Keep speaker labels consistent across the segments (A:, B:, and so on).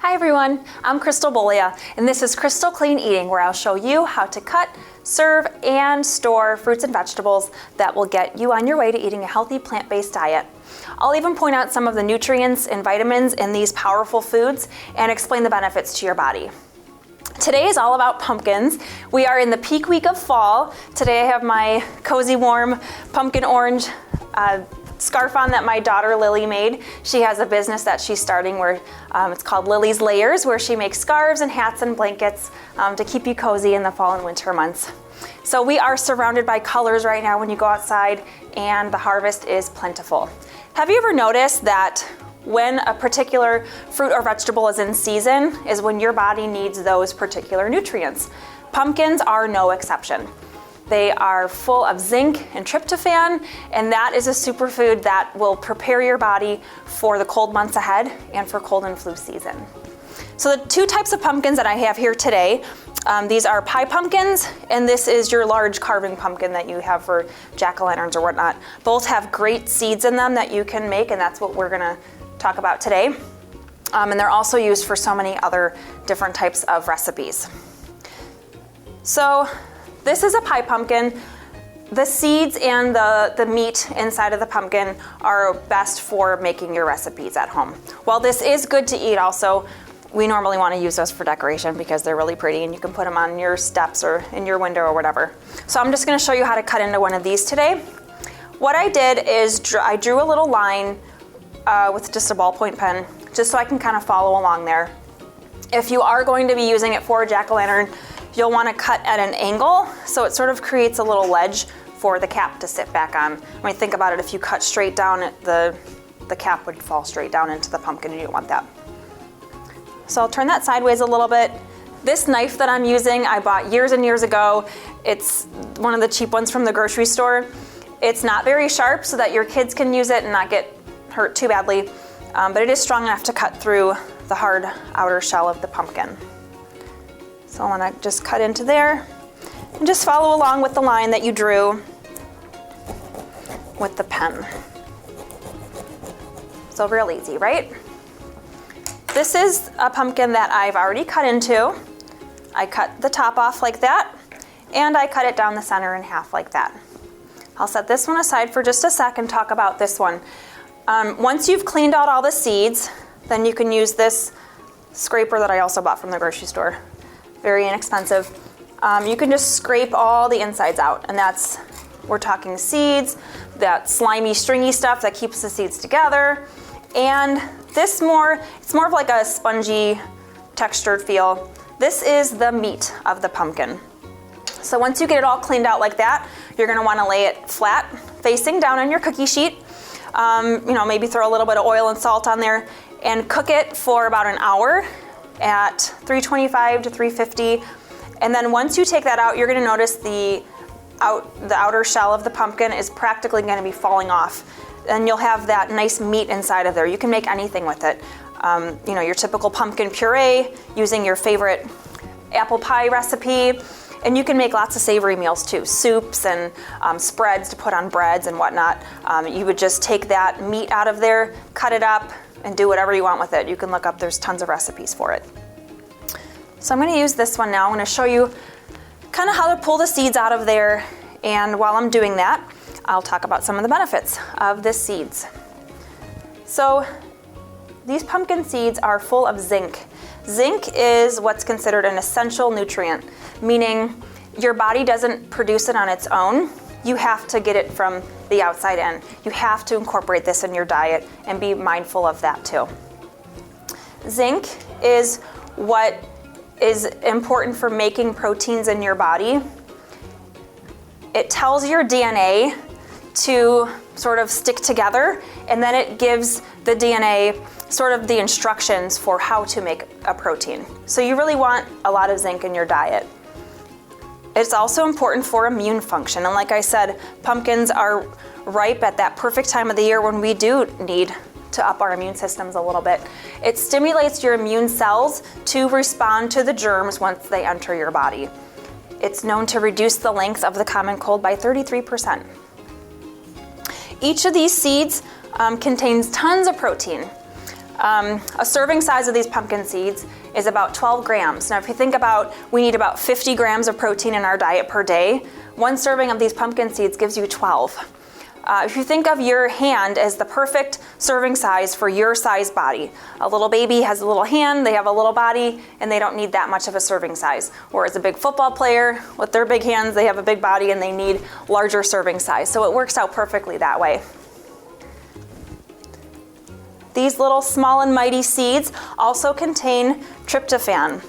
A: Hi everyone, I'm Crystal Bolia, and this is Crystal Clean Eating, where I'll show you how to cut, serve, and store fruits and vegetables that will get you on your way to eating a healthy plant-based diet. I'll even point out some of the nutrients and vitamins in these powerful foods and explain the benefits to your body. Today is all about pumpkins. We are in the peak week of fall. Today I have my cozy, warm, pumpkin orange scarf on that my daughter Lily made. She has a business that she's starting where it's called Lily's Layers, where she makes scarves and hats and blankets to keep you cozy in the fall and winter months. So we are surrounded by colors right now when you go outside, and the harvest is plentiful. Have you ever noticed that when a particular fruit or vegetable is in season is when your body needs those particular nutrients? Pumpkins are no exception. They are full of zinc and tryptophan, and that is a superfood that will prepare your body for the cold months ahead and for cold and flu season. So the two types of pumpkins that I have here today, these are pie pumpkins, and this is your large carving pumpkin that you have for jack-o'-lanterns or whatnot. Both have great seeds in them that you can make, and that's what we're gonna talk about today. And they're also used for so many other different types of recipes. So this is a pie pumpkin. The seeds and the meat inside of the pumpkin are best for making your recipes at home. While this is good to eat also, we normally want to use those for decoration because they're really pretty and you can put them on your steps or in your window or whatever. So I'm just going to show you how to cut into one of these today. What I did is I drew a little line with just a ballpoint pen, just so I can kind of follow along there. If you are going to be using it for a jack-o'-lantern, you'll want to cut at an angle, so it sort of creates a little ledge for the cap to sit back on. When you think about it, if you cut straight down, the cap would fall straight down into the pumpkin, and you don't want that. So I'll turn that sideways a little bit. This knife that I'm using, I bought years and years ago. It's one of the cheap ones from the grocery store. It's not very sharp so that your kids can use it and not get hurt too badly, but it is strong enough to cut through the hard outer shell of the pumpkin. So I want to just cut into there and just follow along with the line that you drew with the pen. So real easy, right? This is a pumpkin that I've already cut into. I cut the top off like that, and I cut it down the center in half like that. I'll set this one aside for just a sec and talk about this one. Once you've cleaned out all the seeds, then you can use this scraper that I also bought from the grocery store. Very inexpensive. You can just scrape all the insides out, and we're talking seeds, that slimy, stringy stuff that keeps the seeds together, and it's more of like a spongy, textured feel. This is the meat of the pumpkin. So once you get it all cleaned out like that, you're gonna wanna lay it flat, facing down on your cookie sheet. Maybe throw a little bit of oil and salt on there and cook it for about an hour at 325 to 350. And then once you take that out, you're gonna notice the outer shell of the pumpkin is practically gonna be falling off. And you'll have that nice meat inside of there. You can make anything with it. Your typical pumpkin puree, using your favorite apple pie recipe. And you can make lots of savory meals too, soups and spreads to put on breads and whatnot. You would just take that meat out of there, cut it up, and do whatever you want with it. You can look up, there's tons of recipes for it. So I'm gonna use this one now. I'm gonna show you kind of how to pull the seeds out of there. And while I'm doing that, I'll talk about some of the benefits of the seeds. So these pumpkin seeds are full of zinc. Zinc is what's considered an essential nutrient, meaning your body doesn't produce it on its own. You have to get it from the outside in. You have to incorporate this in your diet and be mindful of that too. Zinc is what is important for making proteins in your body. It tells your DNA to sort of stick together, and then it gives the DNA sort of the instructions for how to make a protein. So you really want a lot of zinc in your diet. It's also important for immune function, and like I said, pumpkins are ripe at that perfect time of the year when we do need to up our immune systems a little bit. It stimulates your immune cells to respond to the germs once they enter your body. It's known to reduce the length of the common cold by 33%. Each of these seeds contains tons of protein. A serving size of these pumpkin seeds is about 12 grams. Now if you think about, we need about 50 grams of protein in our diet per day. One serving of these pumpkin seeds gives you 12. If you think of your hand as the perfect serving size for your size body, a little baby has a little hand, they have a little body, and they don't need that much of a serving size. Whereas a big football player with their big hands, they have a big body and they need larger serving size. So it works out perfectly that way. These little small and mighty seeds also contain tryptophan.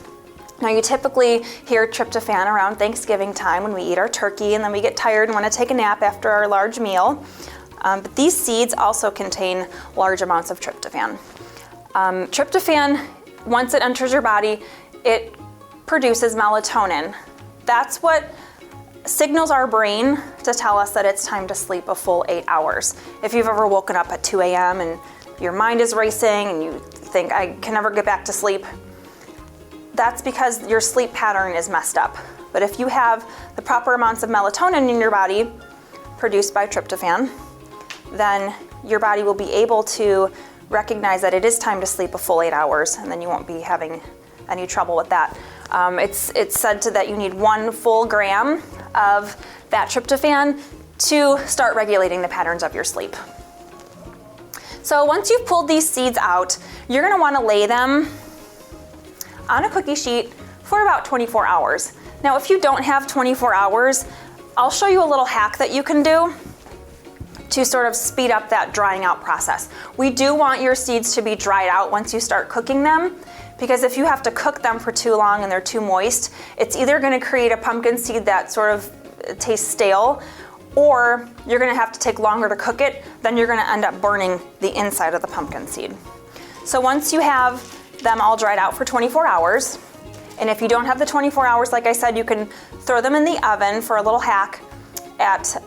A: Now you typically hear tryptophan around Thanksgiving time when we eat our turkey and then we get tired and want to take a nap after our large meal. But these seeds also contain large amounts of tryptophan. Tryptophan, once it enters your body, it produces melatonin. That's what signals our brain to tell us that it's time to sleep a full 8 hours. If you've ever woken up at 2 a.m. and your mind is racing and you think, I can never get back to sleep, that's because your sleep pattern is messed up. But if you have the proper amounts of melatonin in your body produced by tryptophan, then your body will be able to recognize that it is time to sleep a full 8 hours, and then you won't be having any trouble with that. It's said that you need 1 full gram of that tryptophan to start regulating the patterns of your sleep. So once you've pulled these seeds out, you're gonna wanna lay them on a cookie sheet for about 24 hours. Now, if you don't have 24 hours, I'll show you a little hack that you can do to sort of speed up that drying out process. We do want your seeds to be dried out once you start cooking them, because if you have to cook them for too long and they're too moist, it's either gonna create a pumpkin seed that sort of tastes stale, or you're gonna have to take longer to cook it, then you're gonna end up burning the inside of the pumpkin seed. So once you have them all dried out for 24 hours. And if you don't have the 24 hours, like I said, you can throw them in the oven for a little hack at,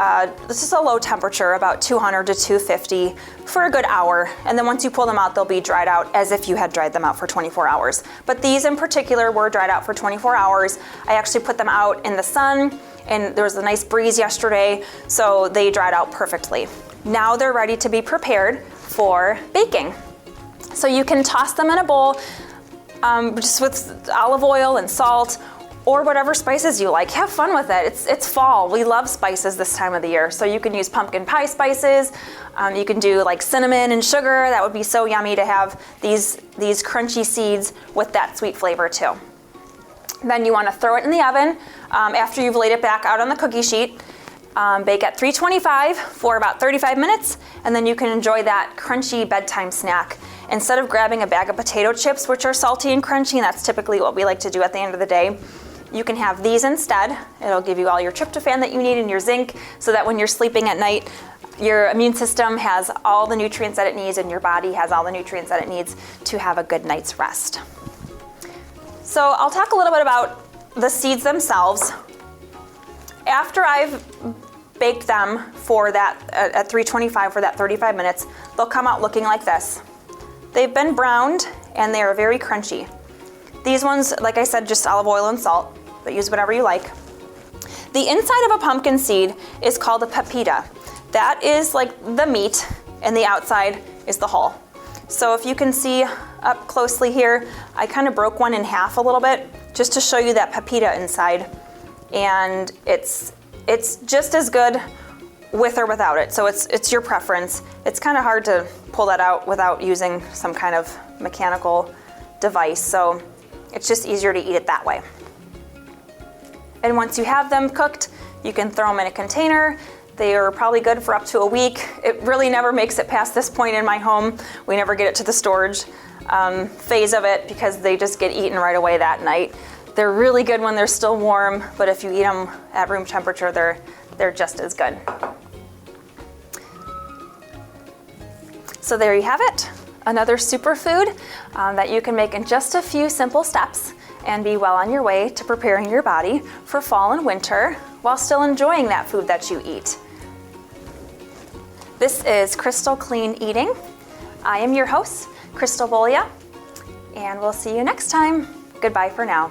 A: this is a low temperature, about 200 to 250 for a good hour. And then once you pull them out, they'll be dried out as if you had dried them out for 24 hours. But these in particular were dried out for 24 hours. I actually put them out in the sun and there was a nice breeze yesterday, so they dried out perfectly. Now they're ready to be prepared for baking. So you can toss them in a bowl just with olive oil and salt or whatever spices you like. Have fun with it. It's fall. We love spices this time of the year. So you can use pumpkin pie spices. You can do like cinnamon and sugar. That would be so yummy to have these crunchy seeds with that sweet flavor too. Then you want to throw it in the oven after you've laid it back out on the cookie sheet. Bake at 325 for about 35 minutes, and then you can enjoy that crunchy bedtime snack. Instead of grabbing a bag of potato chips, which are salty and crunchy, and that's typically what we like to do at the end of the day, you can have these instead. It'll give you all your tryptophan that you need and your zinc, so that when you're sleeping at night, your immune system has all the nutrients that it needs and your body has all the nutrients that it needs to have a good night's rest. So I'll talk a little bit about the seeds themselves. After I've baked them for that at 325 for that 35 minutes, they'll come out looking like this. They've been browned and they are very crunchy. These ones, like I said, just olive oil and salt, but use whatever you like. The inside of a pumpkin seed is called a pepita. That is like the meat and the outside is the hull. So if you can see up closely here, I kind of broke one in half a little bit just to show you that pepita inside. And it's just as good with or without it. So it's your preference. It's kind of hard to pull that out without using some kind of mechanical device. So it's just easier to eat it that way. And once you have them cooked, you can throw them in a container. They are probably good for up to a week. It really never makes it past this point in my home. We never get it to the storage phase of it because they just get eaten right away that night. They're really good when they're still warm, but if you eat them at room temperature, they're just as good. So there you have it, another superfood that you can make in just a few simple steps and be well on your way to preparing your body for fall and winter while still enjoying that food that you eat. This is Crystal Clean Eating. I am your host, Crystal Bolia, and we'll see you next time. Goodbye for now.